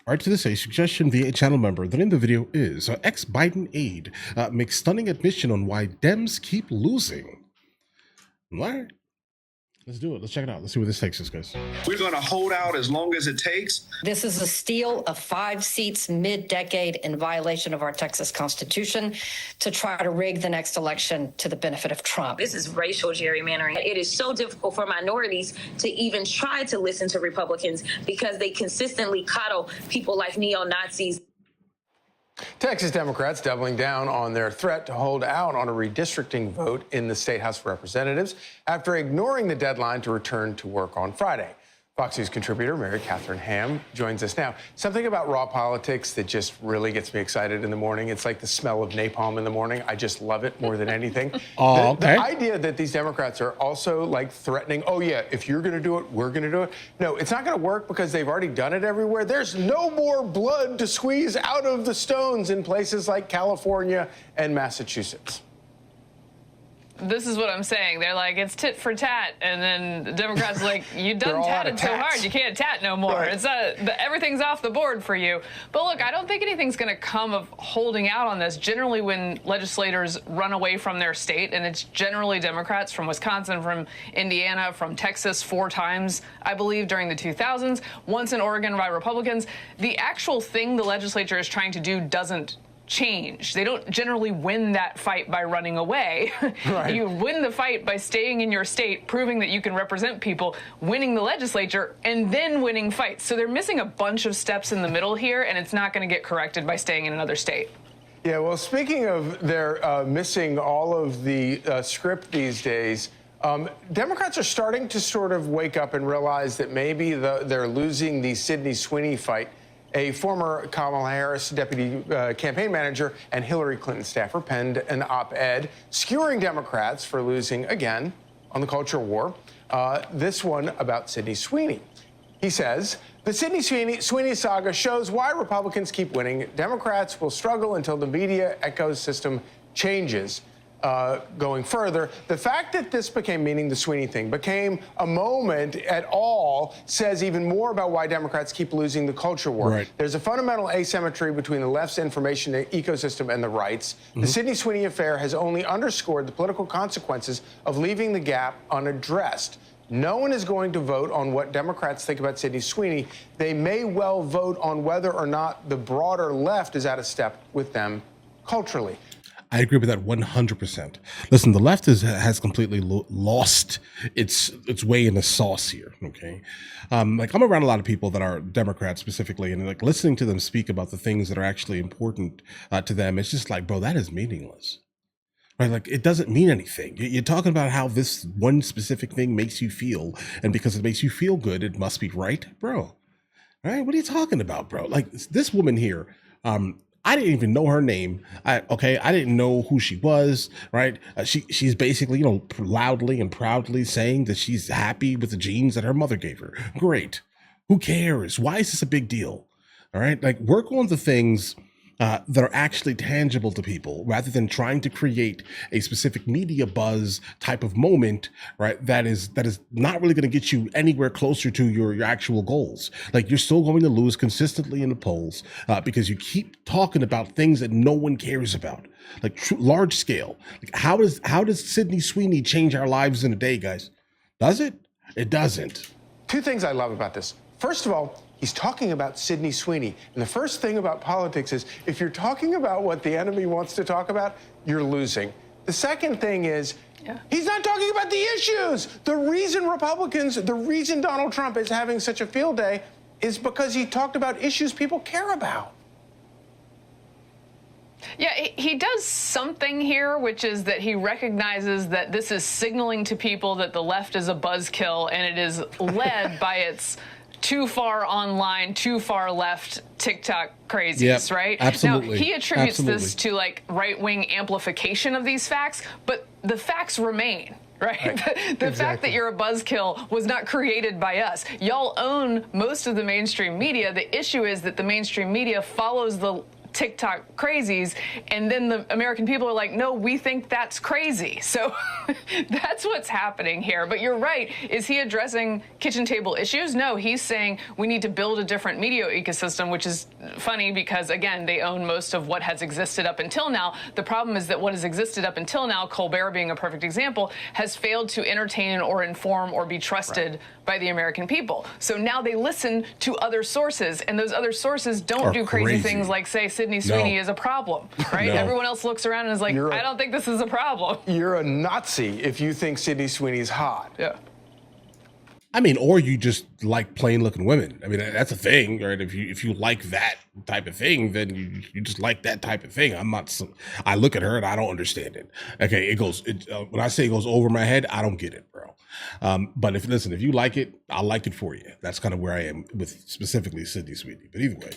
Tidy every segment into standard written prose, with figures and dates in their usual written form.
Right, to this, a suggestion via a channel member. The name of the video is ex-Biden aide makes stunning admission on why Dems keep losing. All right, let's do it. Let's check it out. Let's see where this takes us, guys. We're going to hold out as long as it takes. This is a steal of 5 seats mid-decade in violation of our Texas Constitution to try to rig the next election to the benefit of Trump. This is racial gerrymandering. It is so difficult for minorities to even try to listen to Republicans because they consistently coddle people like neo-Nazis. Texas Democrats doubling down on their threat to hold out on a redistricting vote in the State House of Representatives after ignoring the deadline to return to work on Friday. Fox News contributor Mary Catherine Ham joins us now. Something about raw politics that just really gets me excited in the morning. It's like the smell of napalm in the morning. I just love it more than anything. The idea that these Democrats are also like threatening, oh yeah, if you're going to do it, we're going to do it. No, it's not going to work because they've already done it everywhere. There's no more blood to squeeze out of the stones in places like California and Massachusetts. This is what I'm saying. They're like, it's tit for tat. And then the Democrats are like, you done tatted so hard, you can't tat no more. Right. It's everything's off the board for you. But look, I don't think anything's going to come of holding out on this. Generally, when legislators run away from their state, and it's generally Democrats from Wisconsin, from Indiana, from Texas 4 times, I believe, during the 2000s, once in Oregon by Republicans, the actual thing the legislature is trying to do doesn't change. They don't generally win that fight by running away. Right. You win the fight by staying in your state, proving that you can represent people, winning the legislature, and then winning fights. So they're missing a bunch of steps in the middle here, and it's not going to get corrected by staying in another state. Yeah, well, speaking of their missing all of the script these days, Democrats are starting to sort of wake up and realize that maybe they're losing the Sydney Sweeney fight. A former Kamala Harris deputy campaign manager and Hillary Clinton staffer penned an op-ed skewering Democrats for losing again on the culture war. This one about Sydney Sweeney. He says, the Sydney Sweeney saga shows why Republicans keep winning. Democrats will struggle until the media ecosystem changes. Going further, the fact that this became, meaning the Sweeney thing, became a moment at all says even more about why Democrats keep losing the culture war. Right. There's a fundamental asymmetry between the left's information ecosystem and the right's. The Sydney Sweeney affair has only underscored the political consequences of leaving the gap unaddressed. No one is going to vote on what Democrats think about Sydney Sweeney. They may well vote on whether or not the broader left is out of step with them culturally. I agree with that 100%. Listen, the left has completely lost its way in the sauce here. Okay, like I'm around a lot of people that are Democrats specifically, and like listening to them speak about the things that are actually important to them. It's just like, bro, that is meaningless. Right? Like it doesn't mean anything. You're talking about how this one specific thing makes you feel, and because it makes you feel good, it must be right, bro. All right? What are you talking about, bro? Like this woman here. I didn't even know her name. I didn't know who she was, right? She's basically, loudly and proudly saying that she's happy with the genes that her mother gave her. Great. Who cares? Why is this a big deal? All right. Like work on the things that are actually tangible to people rather than trying to create a specific media buzz type of moment, right? That is not really going to get you anywhere closer to your actual goals. Like you're still going to lose consistently in the polls because you keep talking about things that no one cares about, like large scale. Like how does Sydney Sweeney change our lives in a day, guys? Does it? It doesn't. 2 things I love about this. First of all, he's talking about Sydney Sweeney. And the first thing about politics is if you're talking about what the enemy wants to talk about, you're losing. The second thing is he's not talking about the issues. The reason Donald Trump is having such a field day is because he talked about issues people care about. Yeah, he does something here, which is that he recognizes that this is signaling to people that the left is a buzzkill, and it is led by its too far online, too far left TikTok crazies, right? Absolutely. Now, he attributes this to like right-wing amplification of these facts, but the facts remain. Right? The fact that you're a buzzkill was not created by us. Y'all own most of the mainstream media. The issue is that the mainstream media follows the TikTok crazies, and then the American people are like, no, we think that's crazy. So that's what's happening here. But you're right. Is he addressing kitchen table issues? No, he's saying we need to build a different media ecosystem, which is funny because, again, they own most of what has existed up until now. The problem is that what has existed up until now, Colbert being a perfect example, has failed to entertain or inform or be trusted by the American people. So now they listen to other sources, and those other sources don't do crazy things like say Sydney Sweeney is a problem, right? Everyone else looks around and is like, I don't think this is a problem. You're a Nazi if you think Sydney Sweeney's hot. Yeah. I mean, or you just like plain looking women. I mean, that's a thing, right? If you like that type of thing, then you just like that type of thing. I look at her and I don't understand it. Okay, when I say it goes over my head, I don't get it, bro. But if you like it, I'll like it for you. That's kind of where I am with specifically Sydney Sweeney. But either way.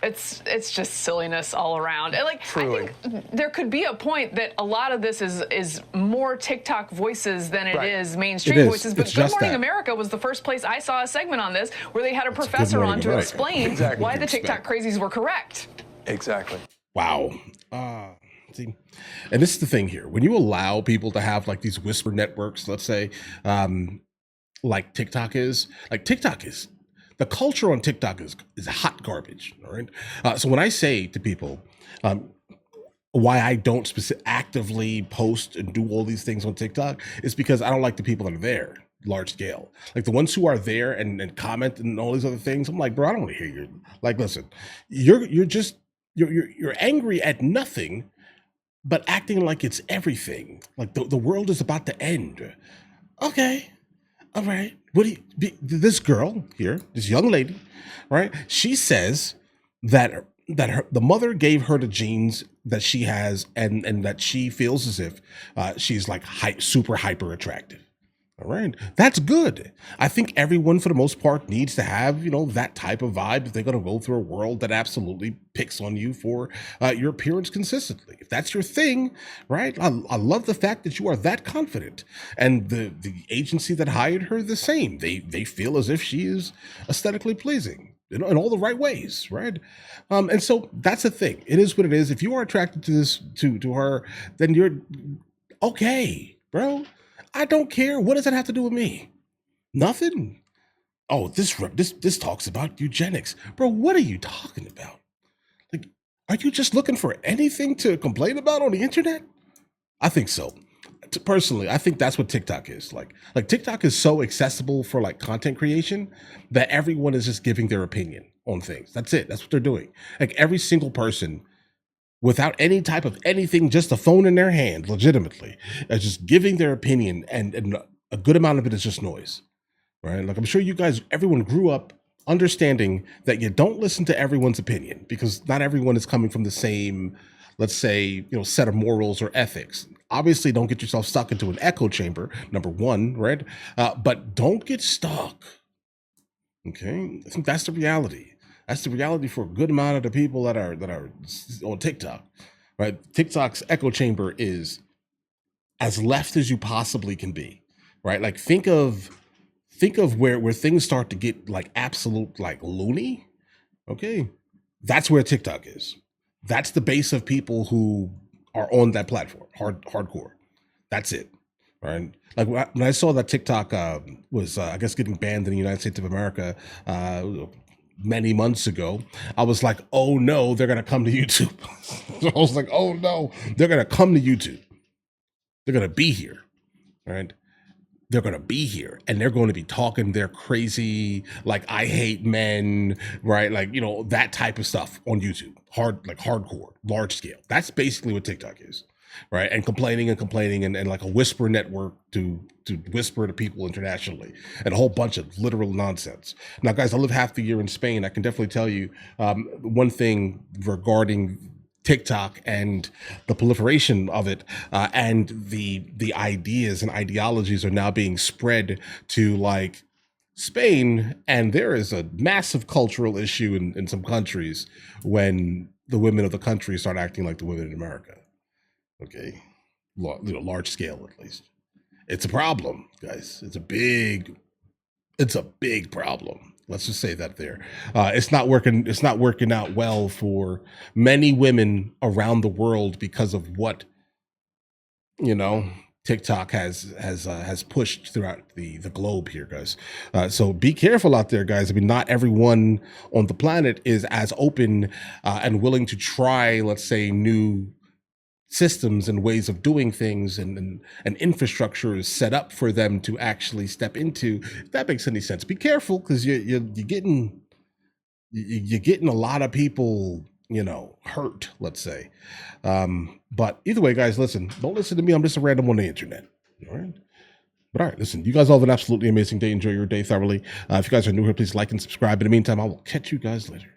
It's just silliness all around. And Truly. I think there could be a point that a lot of this is more TikTok voices than it is mainstream voices. But Good Morning America was the first place I saw a segment on this where they had a professor on to explain why the TikTok crazies were correct. Exactly. Wow. See, and this is the thing here. When you allow people to have like these whisper networks, let's say, like TikTok is, the culture on TikTok is hot garbage. All right. So when I say to people, why I don't actively post and do all these things on TikTok is because I don't like the people that are there large scale, like the ones who are there and comment and all these other things. I'm like, bro, I don't want to hear you. Like, listen, you're angry at nothing, but acting like it's everything. Like the world is about to end. Okay. All right. This girl here, this young lady, right? She says that the mother gave her the genes that she has, and that she feels as if she's like super hyper attractive. All right, that's good. I think everyone, for the most part, needs to have that type of vibe if they're going to go through a world that absolutely picks on you for your appearance consistently. If that's your thing, right? I love the fact that you are that confident, and the agency that hired her the same. They feel as if she is aesthetically pleasing in all the right ways, right? And so that's the thing. It is what it is. If you are attracted to this to her, then you're okay, bro. I don't care. What does that have to do with me? Nothing. Oh, this talks about eugenics. Bro, what are you talking about? Like, are you just looking for anything to complain about on the internet? I think so. Personally, I think that's what TikTok is. Like TikTok is so accessible for like content creation that everyone is just giving their opinion on things. That's it. That's what they're doing. Like every single person, without any type of anything, just a phone in their hand, legitimately, just giving their opinion, and a good amount of it is just noise, right? Like I'm sure everyone grew up understanding that you don't listen to everyone's opinion because not everyone is coming from the same, let's say, set of morals or ethics. Obviously, don't get yourself stuck into an echo chamber, number one, right? But don't get stuck, okay? I think that's the reality. That's the reality for a good amount of the people that are on TikTok, right? TikTok's echo chamber is as left as you possibly can be, right? Like think of where things start to get like absolute like loony. Okay, that's where TikTok is. That's the base of people who are on that platform, hardcore. That's it, right? Like when I saw that TikTok was I guess getting banned in the United States of America many months ago, I was like, oh no, they're gonna come to YouTube. I was like, oh no, they're gonna come to YouTube. They're gonna be here, right? They're gonna be here, and they're going to be talking their crazy, like I hate men, right? Like that type of stuff on YouTube, hardcore, large scale. That's basically what TikTok is, right? And complaining and like a whisper network to whisper to people internationally, and a whole bunch of literal nonsense. Now, guys, I live half the year in Spain. I can definitely tell you one thing regarding TikTok and the proliferation of it, and the ideas and ideologies are now being spread to like Spain, and there is a massive cultural issue in some countries when the women of the country start acting like the women in America. Okay, large scale at least. It's a problem, guys. It's a big problem. Let's just say that there. It's not working. It's not working out well for many women around the world because of what, you know, TikTok has pushed throughout the globe here, guys. So be careful out there, guys. I mean, not everyone on the planet is as open and willing to try, let's say, new systems and ways of doing things, and infrastructure is set up for them to actually step into. If that makes any sense. Be careful, because you're getting a lot of people, you know, hurt, let's say. But either way, guys, listen, don't listen to me. I'm just a random on the internet. All right. But all right, listen, you guys all have an absolutely amazing day. Enjoy your day thoroughly. If you guys are new here, please like and subscribe. In the meantime, I will catch you guys later.